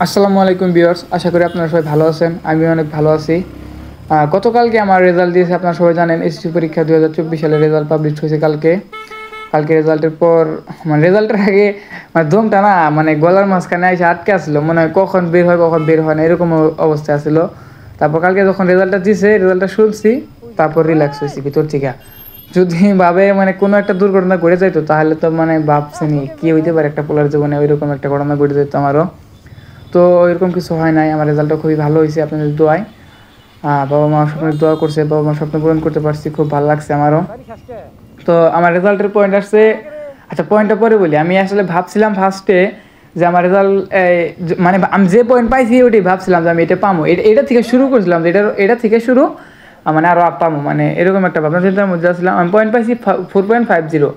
আসসালামু আলাইকুম ভিউয়ার্স, আশা করি আপনারা সবাই ভালো আছেন। আমি অনেক ভালো আছি। গতকালকে আমার রেজাল্ট দিয়েছে, আপনারা সবাই জানেন। এসএসসি পরীক্ষা 2024 সালের রেজাল্ট পাবলিশ হয়েছে কালকে রেজাল্টের পর মানে রেজাল্টের আগে মানে দমটা না মানে গলার মাঝখানে এসে আটকে আসছিলো, মনে হয় কখন বের হয় না, এরকম অবস্থা আসছিলো। তারপর কালকে যখন রেজাল্টটা দিছে, রেজাল্টটা শুনছি, তারপর রিল্যাক্স হয়েছি ভিতর থেকে। যদি ভাবে মানে কোনো একটা দুর্ঘটনা ঘটে যাইতো, তাহলে তো মানে ভাবছেনি কি হইতে পারে একটা পোলার জীবনে, ওইরকম একটা ঘটনা ঘটে যেত আমারও। তো এরকম কিছু হয় নাই, আমার রেজাল্টটা খুবই ভালো হয়েছে আপনাদের দোয়ায়। বাবা মা স্বপ্নের দোয়া করছে, বাবা মা স্বপ্ন পূরণ করতে পারছি, খুব ভালো লাগছে আমারও। তো আমার রেজাল্টের পয়েন্ট আসছে। আচ্ছা, পয়েন্টটা পরে বলি। আমি আসলে ভাবছিলাম ফার্স্টে যে আমার রেজাল্ট মানে আমি যে পয়েন্ট পাইছি ওইটাই ভাবছিলাম যে আমি এটা পাবো, এটা থেকে শুরু করছিলাম যে এটা থেকে শুরু মানে আরও পাবো, মানে এরকম একটা ভাবনা চিন্তার মধ্যে আসছিলাম। আমি পয়েন্ট পাইছি 4.50।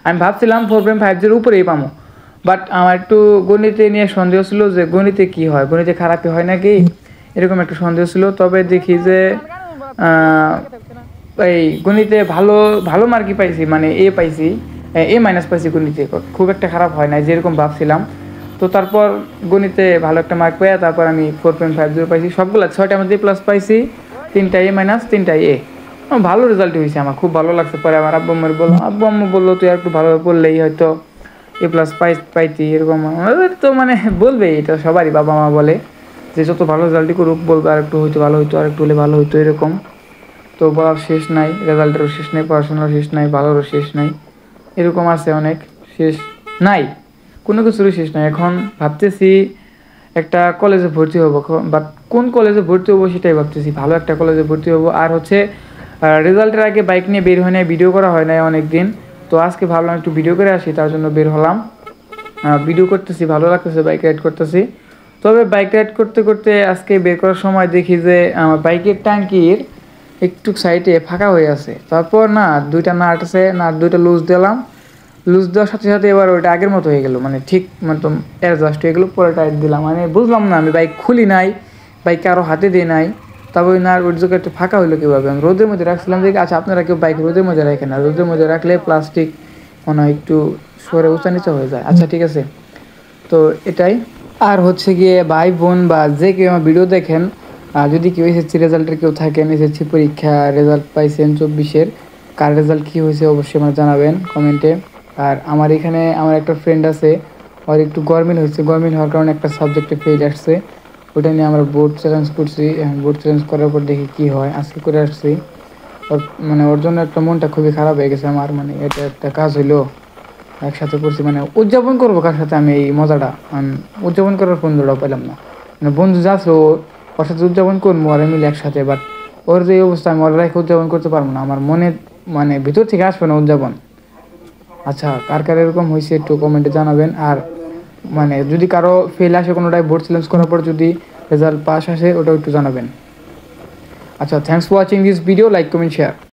আমি ভাবছিলাম 4.50 উপরেই পাবো। বাট আমার একটু গণিতে নিয়ে সন্দেহ ছিল যে গণিতে কি হয়, গণিতে খারাপই হয় নাকি, এরকম একটা সন্দেহ ছিল। তবে দেখি যে এই গণিতে ভালো ভালো মার্কই পাইছি, মানে পাইছি, মাইনাস পাইছি গণিতে, খুব একটা খারাপ হয় না যেরকম ভাবছিলাম। তো তারপর গণিতে ভালো একটা মার্ক পাই, তারপর আমি 4.50 পাইছি। সবগুলো 6টার মধ্যে প্লাস পাইছি, 3টা মাইনাস 3টা ভালো রেজাল্ট হয়েছে, আমার খুব ভালো লাগছে। পরে আমার আব্বু আম্মু বললো তুই একটু ভালোভাবে পড়লেই হয়তো প্লাস পাইতি, এরকম তো মানে বলবে, এটা সবারই বাবা মা বলে যে যত ভালো রেজাল্টই করুক বলবে আর একটু হইতো ভালো হইতো, আর একটু হলে ভালো হইতো, এরকম। তো বলার শেষ নাই, রেজাল্টেরও শেষ নাই, পড়াশোনারও শেষ নাই, ভালোরও শেষ নাই, এরকম আছে অনেক। শেষ নাই, কোনো কিছুরই শেষ নাই। এখন ভাবতেছি একটা কলেজে ভর্তি হবো, বাট কোন কলেজে ভর্তি হবো সেটাই ভাবতেছি। ভালো একটা কলেজে ভর্তি হবো। আর হচ্ছে রেজাল্টের আগে বাইক নিয়ে বের হয় নাই, ভিডিও করা হয় নাই অনেক দিন। তো আজকে ভাবলাম একটু ভিডিও করে আসি, তার জন্য বের হলাম। ভিডিও করতেছি, ভালো লাগতেছে, বাইক রাইড করতেছি। তবে বাইক রাইড করতে করতে আজকে বের করার সময় দেখি যে আমার বাইকের ট্যাঙ্কির একটু সাইডে ফাঁকা হয়ে আছে। তারপর না 2টা নাট আছে, নাট 2টা লুজ দিলাম। লুজ দেওয়ার সাথে সাথে এবার ওইটা আগের মতো হয়ে গেল, মানে ঠিক মতো অ্যাডজাস্ট হয়ে গেলো। পরে টাইট দিলাম, মানে বুঝলাম না, আমি বাইক খুলি নাই, বাইককে আরও হাতে দিই নাই। তবে ওই নাট ওই জায়গায় একটু ফাঁকা হইলো কীভাবে? আমি রোদের মধ্যে রাখছিলাম যে, আচ্ছা আপনারা কেউ বাইক রোদের মধ্যে রাখেন না, রোদের মধ্যে রাখলে প্লাস্টিক মনে হয় একটু সরে উঁচা নিচা হয়ে যায়। আচ্ছা ঠিক আছে, তো এটাই। আর হচ্ছে গিয়ে ভাই বোন বা যে কেউ আমার ভিডিও দেখেন, যদি কেউ এসএসসি রেজাল্টের কেউ থাকেন, এসএসসি পরীক্ষা রেজাল্ট পাইছেন 24-এর, কার রেজাল্ট কী হয়েছে অবশ্যই আমার জানাবেন কমেন্টে। আর আমার এখানে আমার একটা ফ্রেন্ড আছে, ওর একটু গরমিল হয়েছে, গরমিল হওয়ার কারণে একটা সাবজেক্টে ফেল আসছে। ওটা নিয়ে আমরা বোর্ড চ্যালেঞ্জ করছি। বোর্ড চ্যালেঞ্জ করার পর দেখি কী হয়, আজকে করে আসছি। ওর মানে ওর জন্য একটা মনটা খুবই খারাপ হয়ে গেছে আমার, মানে এটা একটা কাজ হইলো, একসাথে করছি, মানে উদযাপন করবো কার সাথে আমি এই মজাটা, উদযাপন করার বন্ধুটাও পেলাম না। মানে বন্ধু যা আছে ওর সাথে উদযাপন করবো আর মিলে একসাথে, বাট ওর যে অবস্থা, আমি ওর রেখে উদযাপন করতে পারবো না, আমার মনে মানে ভিতর থেকে আসবে না উদযাপন। আচ্ছা, কার কার এরকম হয়েছে একটু কমেন্টে জানাবেন। আর মানে যদি কারো ফেল আসে কোনোটাই বোর্ড চ্যালেঞ্জ করার পর, যদি রেজাল্ট পাস আসে, ওটাও একটু জানাবেন। আচ্ছা, thanks for watching this video, like comment share.